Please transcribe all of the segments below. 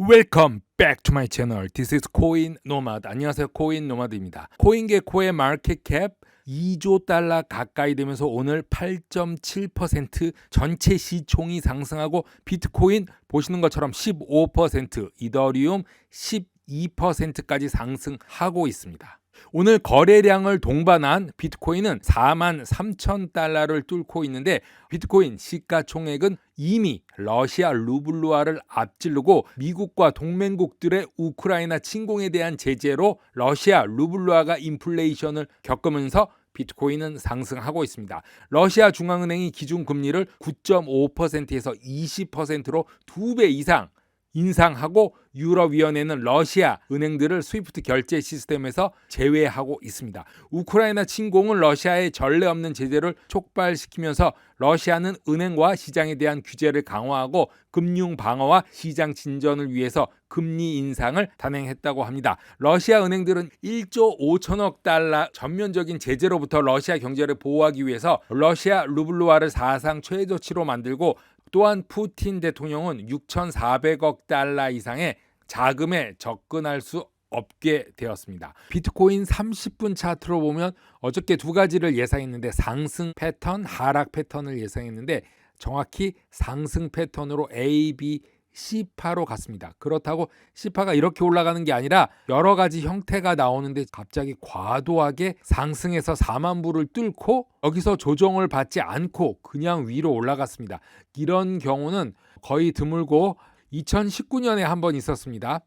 Welcome back to my channel. This is 코인 노마드. 안녕하세요. 코인 노마드입니다. 코인게코의 마켓캡 2조 달러 가까이 되면서 오늘 8.7% 전체 시총이 상승하고 비트코인 보시는 것처럼 15%, 이더리움 12%까지 상승하고 있습니다. 오늘 거래량을 동반한 비트코인은 4만 3천 달러를 뚫고 있는데 비트코인 시가총액은 이미 러시아 루블루화를 앞지르고 미국과 동맹국들의 우크라이나 침공에 대한 제재로 러시아 루블루화가 인플레이션을 겪으면서 비트코인은 상승하고 있습니다. 러시아 중앙은행이 기준금리를 9.5%에서 20%로 2배 이상 인상하고 유럽위원회는 러시아 은행들을 스위프트 결제 시스템에서 제외하고 있습니다. 우크라이나 침공은 러시아의 전례 없는 제재를 촉발시키면서 러시아는 은행과 시장에 대한 규제를 강화하고 금융 방어와 시장 진전을 위해서 금리 인상을 단행했다고 합니다. 러시아 은행들은 1조 5천억 달러 전면적인 제재로부터 러시아 경제를 보호하기 위해서 러시아 루블루화를 사상 최저치로 만들고 또한 푸틴 대통령은 6,400억 달러 이상의 자금에 접근할 수 없게 되었습니다. 비트코인 30분 차트로 보면 어저께 두 가지를 예상했는데 상승 패턴, 하락 패턴을 예상했는데 정확히 상승 패턴으로 A, B, C파로 갔습니다. 그렇다고 C파가 이렇게 올라가는 게 아니라 여러 가지 형태가 나오는데 갑자기 과도하게 상승해서 4만 불을 뚫고 여기서 조정을 받지 않고 그냥 위로 올라갔습니다. 이런 경우는 거의 드물고 2019년에 한번 있었습니다.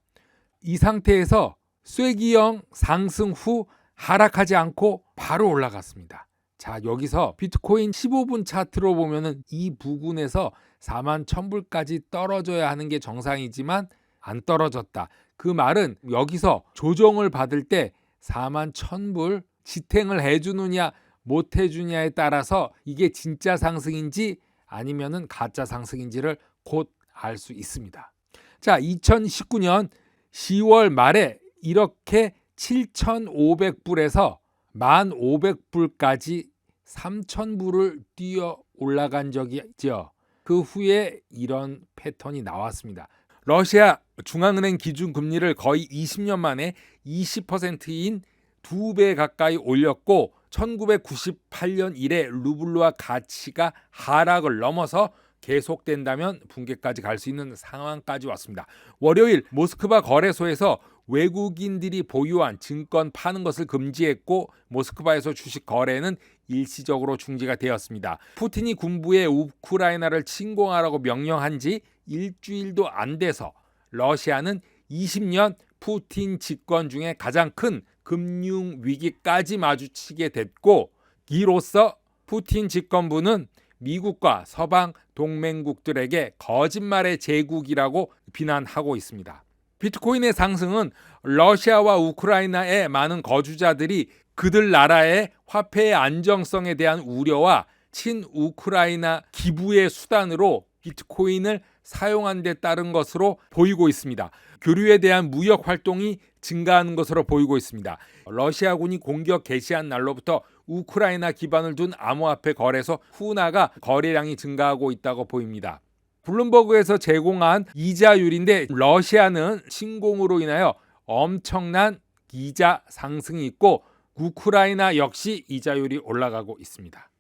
이 상태에서 쐐기형 상승 후 하락하지 않고 바로 올라갔습니다. 자, 여기서 비트코인 15분 차트로 보면은 이 부근에서 4만 1000불까지 떨어져야 하는 게 정상이지만 안 떨어졌다. 그 말은 여기서 조정을 받을 때 4만 1000불 지탱을 해주느냐 못 해주냐에 따라서 이게 진짜 상승인지 아니면은 가짜 상승인지를 곧 알 수 있습니다. 자, 2019년 10월 말에 이렇게 7,500불에서 1,500불까지 3,000불을 뛰어 올라간 적이 있죠. 그 후에 이런 패턴이 나왔습니다. 러시아 중앙은행 기준금리를 거의 20년 만에 20%인 2배 가까이 올렸고 1998년 이래 루블루화 가치가 하락을 넘어서 계속된다면 붕괴까지 갈 수 있는 상황까지 왔습니다. 월요일 모스크바 거래소에서 외국인들이 보유한 증권 파는 것을 금지했고 모스크바에서 주식 거래는 일시적으로 중지가 되었습니다. 푸틴이 군부에 우크라이나를 침공하라고 명령한 지 일주일도 안 돼서 러시아는 20년 푸틴 집권 중에 가장 큰 금융 위기까지 마주치게 됐고 이로써 푸틴 집권부는 미국과 서방 동맹국들에게 거짓말의 제국이라고 비난하고 있습니다. 비트코인의 상승은 러시아와 우크라이나의 많은 거주자들이 그들 나라의 화폐의 안정성에 대한 우려와 친우크라이나 기부의 수단으로 비트코인을 사용한 데 따른 것으로 보이고 있습니다. 교류에 대한 무역 활동이 증가하는 것으로 보이고 있습니다. 러시아군이 공격 개시한 날로부터 우크라이나 기반을 둔 암호화폐 거래소 후나가 거래량이 증가하고 있다고 보입니다. 블룸버그에서 제공한 이자율인데 러시아는 침공으로 인하여 엄청난 이자 상승이 있고 우크라이나 역시 이자율이 올라가고 있습니다.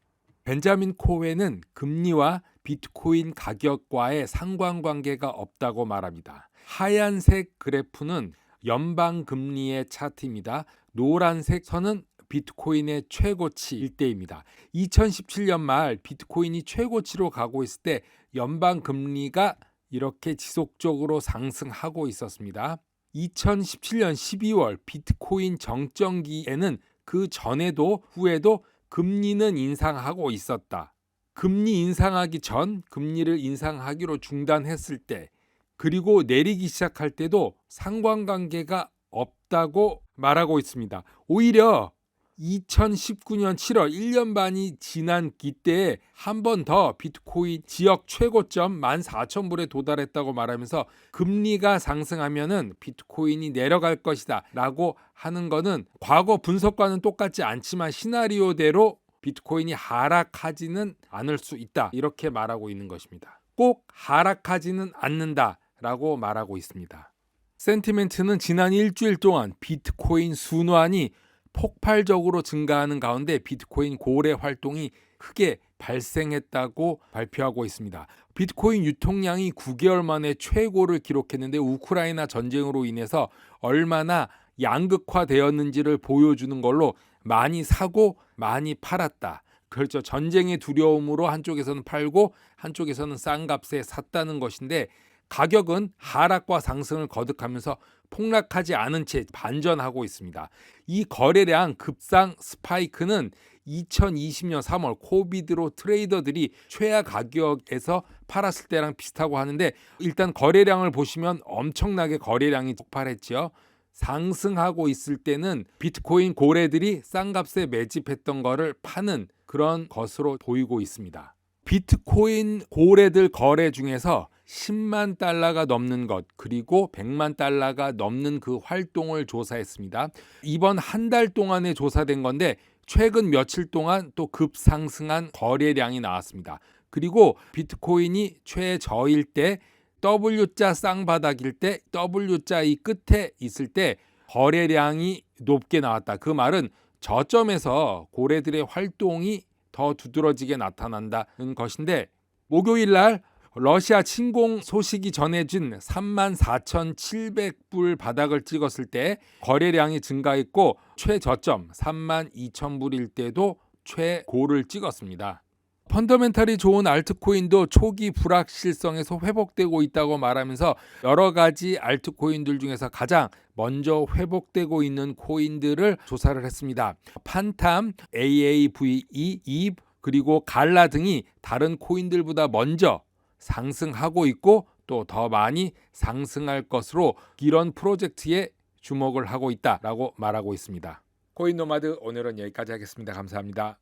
벤자민 코웨는 금리와 비트코인 가격과의 상관관계가 없다고 말합니다. 하얀색 그래프는 연방금리의 차트입니다. 노란색 선은 비트코인의 최고치 일대입니다. 2017년 말 비트코인이 최고치로 가고 있을 때 연방금리가 이렇게 지속적으로 상승하고 있었습니다. 2017년 12월 비트코인 정점기에는 그 전에도 후에도 금리는 인상하고 있었다. 금리 인상하기 전 금리를 인상하기로 중단했을 때 그리고 내리기 시작할 때도 상관관계가 없다고 말하고 있습니다. 오히려 2019년 7월 1년 반이 지난 이때에 한 번 더 비트코인 지역 최고점 14,000불에 도달했다고 말하면서 금리가 상승하면은 비트코인이 내려갈 것이다 라고 하는 거는 과거 분석과는 똑같지 않지만 시나리오대로 비트코인이 하락하지는 않을 수 있다 이렇게 말하고 있는 것입니다. 꼭 하락하지는 않는다 라고 말하고 있습니다. 센티멘트는 지난 일주일 동안 비트코인 순환이 폭발적으로 증가하는 가운데 비트코인 고래 활동이 크게 발생했다고 발표하고 있습니다. 비트코인 유통량이 9개월 만에 최고를 기록했는데 우크라이나 전쟁으로 인해서 얼마나 양극화되었는지를 보여주는 걸로 많이 사고 많이 팔았다. 그렇죠. 전쟁의 두려움으로 한쪽에서는 팔고 한쪽에서는 싼 값에 샀다는 것인데 가격은 하락과 상승을 거듭하면서 폭락하지 않은 채 반전하고 있습니다. 이 거래량 급상 스파이크는 2020년 3월 코비드로 트레이더들이 최하 가격에서 팔았을 때랑 비슷하고 하는데 일단 거래량을 보시면 엄청나게 거래량이 폭발했죠. 상승하고 있을 때는 비트코인 고래들이 싼 값에 매집했던 거를 파는 그런 것으로 보이고 있습니다. 비트코인 고래들 거래 중에서 10만 달러가 넘는 것 그리고 100만 달러가 넘는 그 활동을 조사했습니다. 이번 한 달 동안에 조사된 건데 최근 며칠 동안 또 급상승한 거래량이 나왔습니다. 그리고 비트코인이 최저일 때 W자 쌍바닥일 때 W자 이 끝에 있을 때 거래량이 높게 나왔다. 그 말은 저점에서 고래들의 활동이 더 두드러지게 나타난다는 것인데 목요일 날 러시아 침공 소식이 전해진 34,700불 바닥을 찍었을 때 거래량이 증가했고 최저점 32,000불일 때도 최고를 찍었습니다. 펀더멘탈이 좋은 알트코인도 초기 불확실성에서 회복되고 있다고 말하면서 여러 가지 알트코인들 중에서 가장 먼저 회복되고 있는 코인들을 조사를 했습니다. 판탐, AAVE, EVE 그리고 갈라 등이 다른 코인들보다 먼저 상승하고 있고 또 더 많이 상승할 것으로 이런 프로젝트에 주목을 하고 있다라고 말하고 있습니다. 코인 노마드 오늘은 여기까지 하겠습니다. 감사합니다.